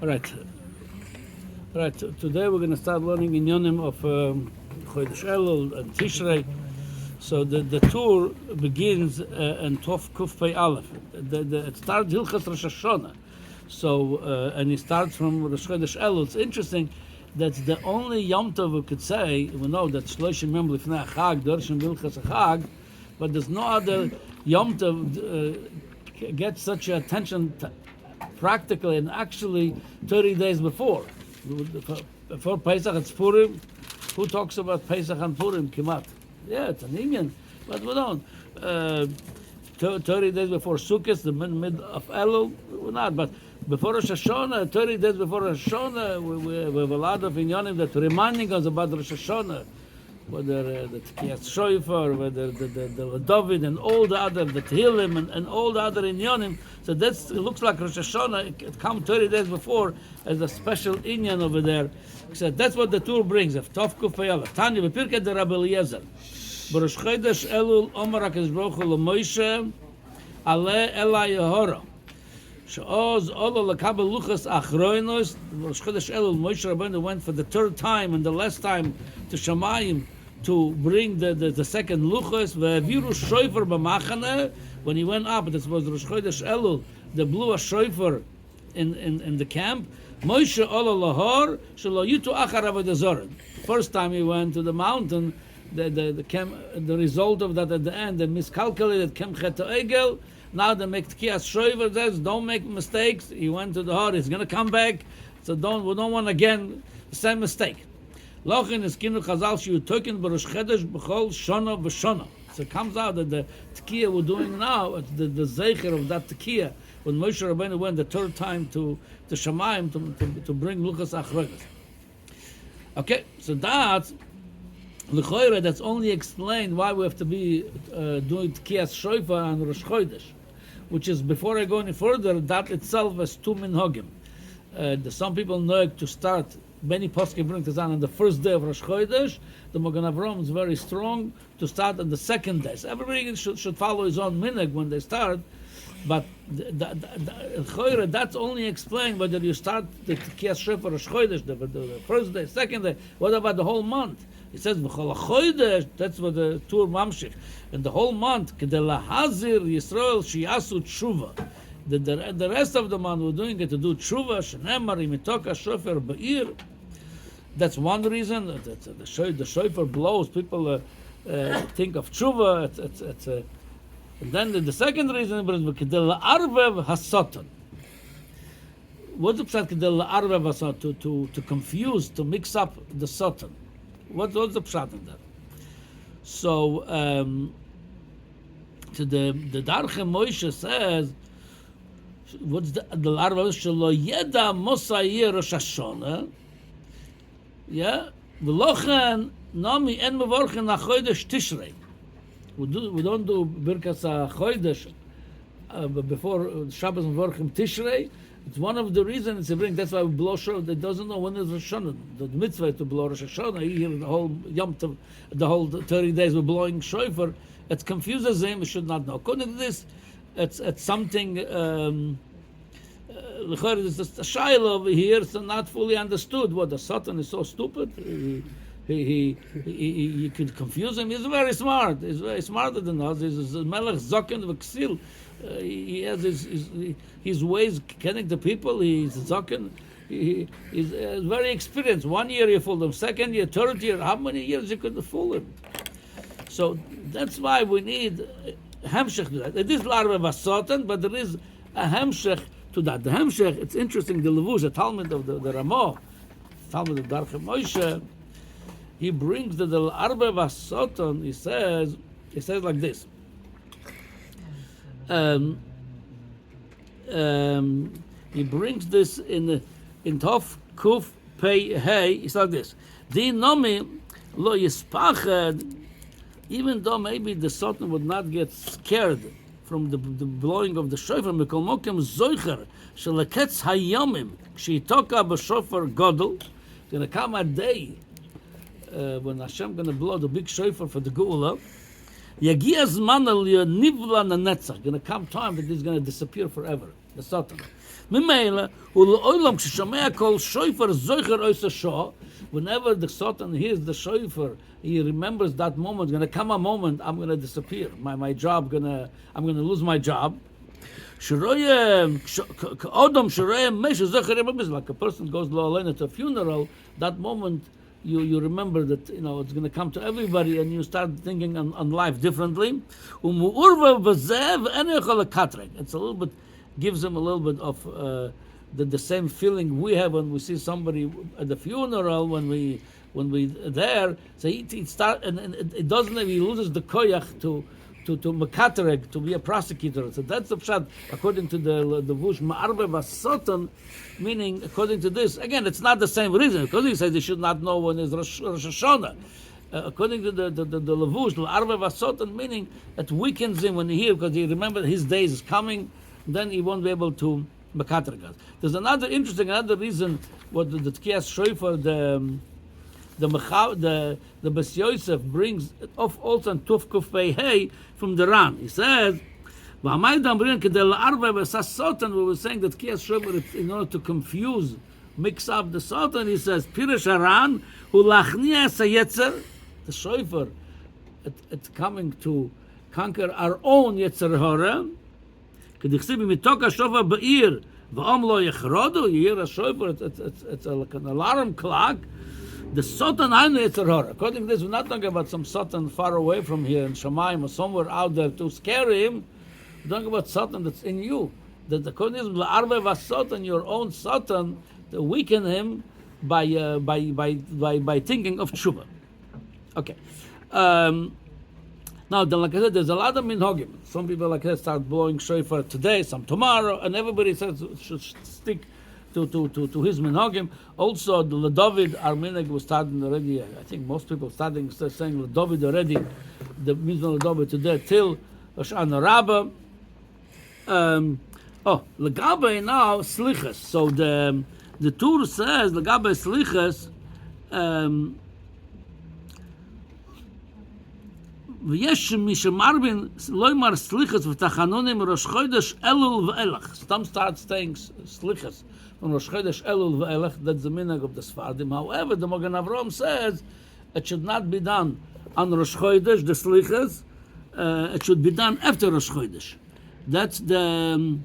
All right. All right. Today we're going to start learning inyanim of Chodesh Elul and Tishrei. So the tour begins in Tov Kuf Pei Aleph. It starts Hilchas Rosh Hashanah. So and it starts from Rosh Chodesh Elul. It's interesting. That's the only Yom Tov we could say. We know that Shloshim Yom Lifnei Chag, Dorshim Hilchas Chag, but there's no other Yom Tov gets such attention practically and actually 30 days before. Before Pesach, it's Purim. Who talks about Pesach and Purim? Kimat. Yeah, it's an Indian, but we don't. 30 days before Sukkot, the mid of Elul, we're not. But before Rosh Hashanah, 30 days before Rosh Hashanah, we have a lot of inyanim that reminding us about Rosh Hashanah, whether the Tkiyas Shofar, whether the David and all the other, the Tehillim and all the other inyanim. So it looks like Rosh Hashanah, it comes 30 days before as a special inyan over there. So that's what the tour brings. Of Tov Kuf Pei Aleph. Tanya, B'Pirkei de Rabbi Eliezer. B'Rosh Chodesh Elul, Omar HaKadosh Baruch Hu LeMoshe, Aleh Ela Yehora. She'oz Olo Lekabel Luchas Achroinos. Rosh Chodesh Elul, Moshe Rabbeinu went for the third time and the last time to Shamayim to bring the second Luchas. Ve'aviru Shofar B'Machane. When he went up, this was Rosh Chodesh Elul, they blew a shofar in the camp. Moshe Olo Lahor Shelo Yutu Achar Avodah Zarah. First time he went to the mountain, the result of that at the end, they miscalculated Kem Cheto Egel. Now they make Tkiyas Shofar. Says don't make mistakes. He went to the Har. He's going to come back. So we don't want again the same mistake. Lochin is Kinu Chazal Shiur Tokin B'Rosh Chodesh B'Chol Shana V'Shana. So it comes out that the Tkiyah we're doing now, it's the Zeicher of that Tkiyah, when Moshe Rabbeinu went the third time to Shamayim to bring Luchas Achronos. Okay, so that's L'choira, that's only explained why we have to be doing Tkiyas Shofar and Rosh Chodesh, which is, before I go any further, that itself is two minhagim. Some people know to start, many poskim bring this on the first day of Rosh Chodesh. The Magen Avraham is very strong to start on the second day. So everybody should follow his own minhag when they start. But that's only explained whether you start the Tkiyas Shofar Rosh Chodesh, the first day, second day. What about the whole month? It says V'chol HaChodesh. That's what the tour mamshich. And the whole month, Kedei Lahazir Yisrael Shiyasu Tshuva. The rest of the month we're doing it to do Tshuva. Shenemar Imitoka Shofar Ba'ir. That's one reason. The shofar blows. People think of tshuva. And then the second reason is kedei la'arvev hasatan. What's the pshat kedei la'arvev hasatan? To confuse, to mix up the satan. What's the pshat in that? So to the Darche Moshe says, what's the la'arvev shelo yeda mosayir Rosh Hashanah. Yeah, v'lochen nami en mevorchen na chodesh Tishrei. We don't do birkas chodesh before Shabbos mevorchen Tishrei. It's one of the reasons to bring. That's why we blow shofar. They doesn't know when is Rosh Hashanah. The mitzvah is to blow Rosh Hashanah. You hear the whole Yom Tov, the whole 30 days we're blowing shofar. It confuses him. He should not know. According to this, it's something. There's a shayla over here, so not fully understood. What the Satan is so stupid. You could confuse him. He's very smart. He's very smarter than us. He's a melech zoken v'ksil. He has his ways connect the people. He's zoken. He's very experienced. 1 year you fooled him. Second year, third year. How many years you could fool him? So that's why we need hemshech to that. It is larva v'satan, but there is a hemshech to that. The Hemshech, it's interesting, the Levush, the Talmud of the Ramah, Talmud of Darche Moshe, he brings the Arba Vasoton, he says like this. He brings this in Tov Kuf Pei Hey, he says like this. Di Nomi Lo Yispached, even though maybe the Sultan would not get scared from the blowing of the shofar, Mikol Mokem Zoicher, Sheleketz Hayomim, Kshitoka B'Shofar Godel. It's going to come a day when Hashem going to blow the big shofar for the Geula. Yagia Zman Al Nivla Nanetzach. Going to come time that he's going to disappear forever. the Satan. Mimele, u'le'olam k'shomea kol shofar zoicher ois ha'shah. Whenever the Satan hears the shofar, he remembers that moment. Going to come a moment, I'm going to disappear. My job I'm going to lose my job. Like a person goes to a funeral, that moment you remember that it's going to come to everybody, and you start thinking on life differently. It's a little bit, gives him a little bit of the same feeling we have when we see somebody at the funeral, when we there. So he start and it doesn't. He loses the koyach to mekatereg, to be a prosecutor. So that's the pshat according to the Vush ma'arbe vasotan, meaning according to this. Again, it's not the same reason, because he says he should not know when is Rosh Hashanah. According to the Levush, ma'arbe vasotan, meaning it weakens him when he hears, because he remembers his days is coming. Then he won't be able to mekatereg. There's another reason what the Tkiyas Shofar, the Bes Yosef brings off also on Tuf Kuf Pei Hey from the Ran. He says, we were saying that Kiyas Shofar, in order to confuse, mix up the Satan, he says, Pirish Haran, hu lachnia sayetzer, the Shofar, it's coming to conquer our own Yetzer Hara. K'dichsibi mitok ha-shofar ba'ir, v'om lo yechrodu, you hear a shofar, it's like an alarm clock. The Satan Hainu Yetzer Hara. According to this, we're not talking about some Satan far away from here in Shamayim or somewhere out there to scare him. We're talking about Satan that's in you. That according to this, La'arve V'Satan, your own Satan, to weaken him by thinking of tshuva. Okay. Now, like I said, there's a lot of minhagim. Some people, like I said, start blowing shofar today, some tomorrow, and everybody says should stick to his minhagim. Also, the David, our minhag was starting already. I think most people start saying David already. The mitzvah David today till Hoshana Rabbah. Legabe now slichas. So the Tur says legabe slichas. ויש מי שמרבין לא יאמר סליחס ותחנונים ראש חודש אלול ואילך. Some start saying slichas from Rosh Chodesh Elul ve'elech. That's the minhag of the Sfardim. However, the Magen Avraham says it should not be done on Rosh Chodesh, the slichas. It should be done after Rosh Chodesh. That's the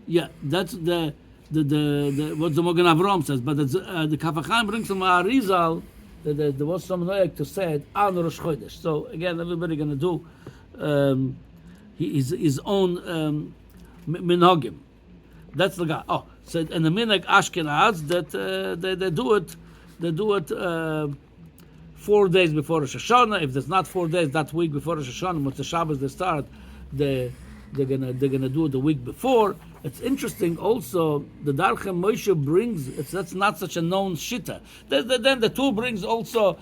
what the Magen Avraham says. But the Kaf HaChaim brings from Arizal that there was some noyek to say it on Rosh Chodesh. So again, everybody going to do his own minhagim. That's the guy. Oh, so and the minhag Ashkenaz that they do it 4 days before Rosh Hashanah. If there's not 4 days that week before Rosh Hashanah, once the Shabbos they start, they're gonna do it the week before. It's interesting also, the Darchem Moshe brings, that's not such a known shita. Then the two brings also,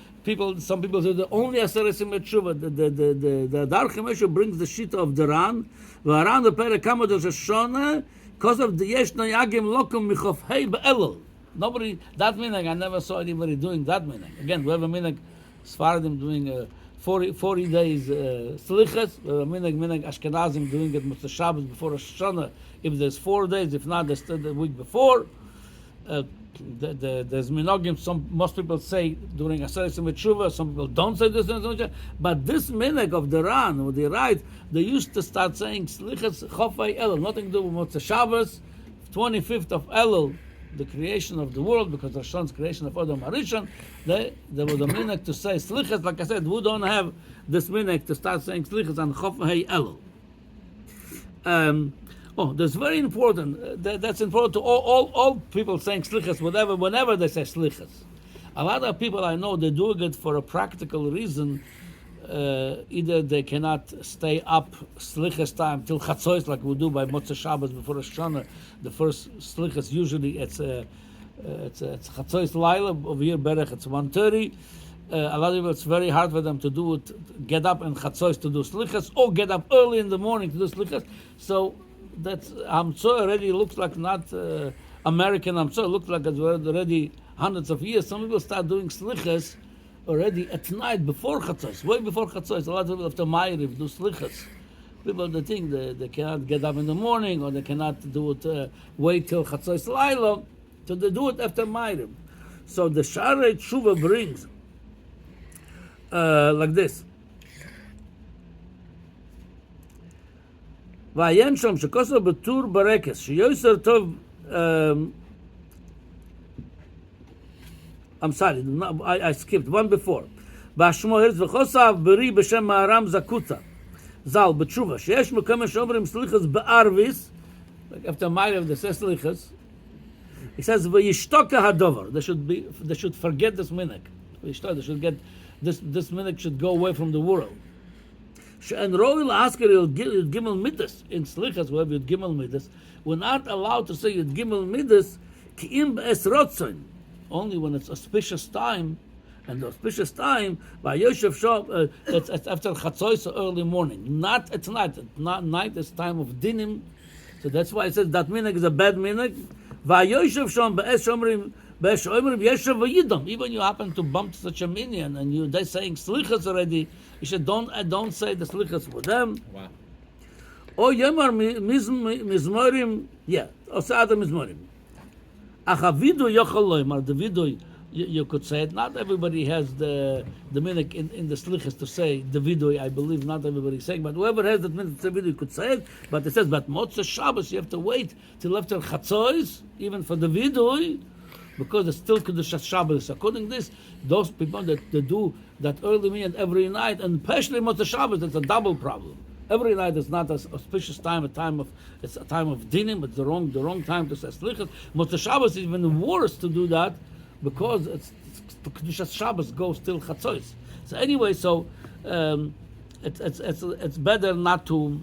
some people say the only Aseresim Tshuva, the Darchem Moshe brings the shita of the Ran, V'aran the Perek Hamad Rosh Hashanah, because of the Yesh Noyagim Lokum Michof Hei Be'elul. Nobody, that minhag, I never saw anybody doing that minhag. Again, we have a minhag, Sfaradim doing 40 days slichas, minhag Ashkenazim doing it Motzei Shabbos before Rosh Hashanah. If there's 4 days, if not, there's the week before. There's minhagim. Most people say during Aseret Tshuva. Some people don't say this. But this minhag of the Ran, what they write, they used to start saying slichas chofei Elul, nothing to do with Motzei Shabbos, 25th of Elul, the creation of the world, because Hashem's creation of Adam Harishon. There was a minhag to say slichas. Like I said, we don't have this minhag to start saying slichas on chofei Elul. That's very important. That's important to all people saying slichas, whenever they say slichas. A lot of people I know, they're doing it for a practical reason. Either they cannot stay up slichas time till chatzos, like we do by Motzei Shabbos before Rosh Hashanah. The first slichas, usually it's chatzos laila. Over here, Berech, it's 1:30. A lot of people, it's very hard for them to do it, get up in chatzos to do slichas, or get up early in the morning to do slichas. So that's Hamtzah already looks like not American Hamtzah. Looks like it's already hundreds of years. Some people start doing slichas already at night before chatzos, way before chatzos. A lot of people after Ma'ariv do slichas People that think they cannot get up in the morning, or they cannot do it, wait till chatzos laila, so they do it after Ma'ariv. So the Sharei Tshuva brings like this. Vayen shom shekoso betur barekes sheyoser tov. I'm sorry, I skipped one before. Bashmo herz v'chosav beri b'shem Maharam Zakuta Zal b'tshuva sheyesh mekom shomrim selichos be'arvis. Like after Ma'ariv they say selichos. He says v'yishtoka hadover. They should forget this minhag. They should get this minhag should go away from the world. And Roy Asker Gimel Midas in Slichas, where you Gimel Midas, we're not allowed to say Gimel Midas Ki'im Be'es Rotzon, only when it's auspicious time, and the auspicious time by Yosef Shom, it's after chatzos early morning, not at night. Night is time of dinim, so that's why it says that minhag is a bad minhag. Vayosef Shom Be'es Shomrim. Even you happen to bump such a minion and they're saying slichas already, you should don't say the slichas with them. Wow. Or yomar mizmorim, or sada mizmorim. Achavidu yochel loymar, the vidu you could say it. Not everybody has the minhag in the slichas to say the vidu. I believe not everybody is saying, but whoever has that minhag to say vidu could say it. But it says, but Motzei Shabbos you have to wait till after chatzos, even for the vidu. Because it's still Kedushas Shabbos. According to this, those people that do that early minyan every night, and especially Motzei Shabbos, it's a double problem. Every night is not an auspicious time, it's a time of dinim, it's the wrong time to say slichas. Motzei Shabbos is even worse to do that because it's Kedushas Shabbos goes till chatzos. So anyway, it's better not to.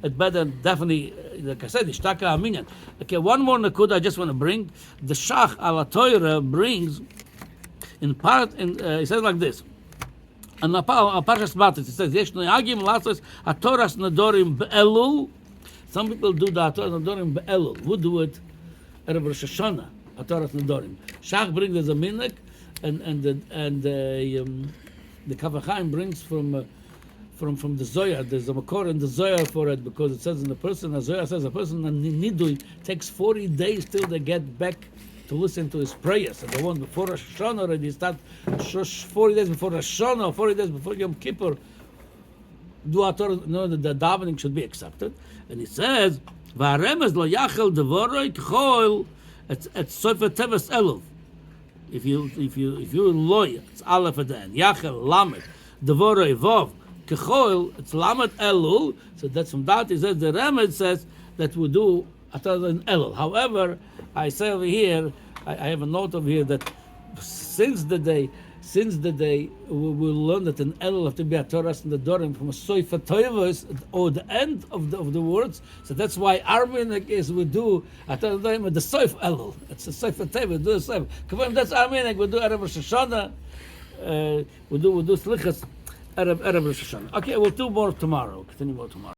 It's better, definitely, like I said, ishtaka aminyan. Okay, one more nakud I just want to bring. The Shach ala Torah brings, in part, he says like this. And Parshas Matis, it says, Yesh minhagim lasos hatoras nadorim be'elul. Some people do the hatoras nadorim be'elul. Who do it? Erev Rosh Hashanah, hatoras nadorim. Shach brings as a minhag, and the Kavachaim brings from the Zohar. There's a makor in the Zohar for it because it says in the Zohar says a person in Nidui takes 40 days till they get back to listen to his prayers. And the one before Rosh Hashanah already start 40 days before Rosh Hashanah, 40 days before Yom Kippur. The davening should be accepted. And he says, "V'haremez lo yachel devoroi k'chol et sofer teves elul." If you loy, it's aleph at the end. Yachel lamed devoroi vov. Kechoil, it's Lamed Elul, so that's from that. He says the Remed says that we do other than Elul. However, I say over here, I have a note over here that since the day we will learn that an Elul have to be a Torah and the Dorim from a Soifa Toivos or the end of the words. So that's why our minhag is we do at the Soif Elul. It's a Soifa Toivos. We do a Soif. That's our minhag. We do Erev Rosh Hashanah. We do Slichas. Erev Rosh Hashanah. Okay, we'll do more tomorrow. Continue more tomorrow.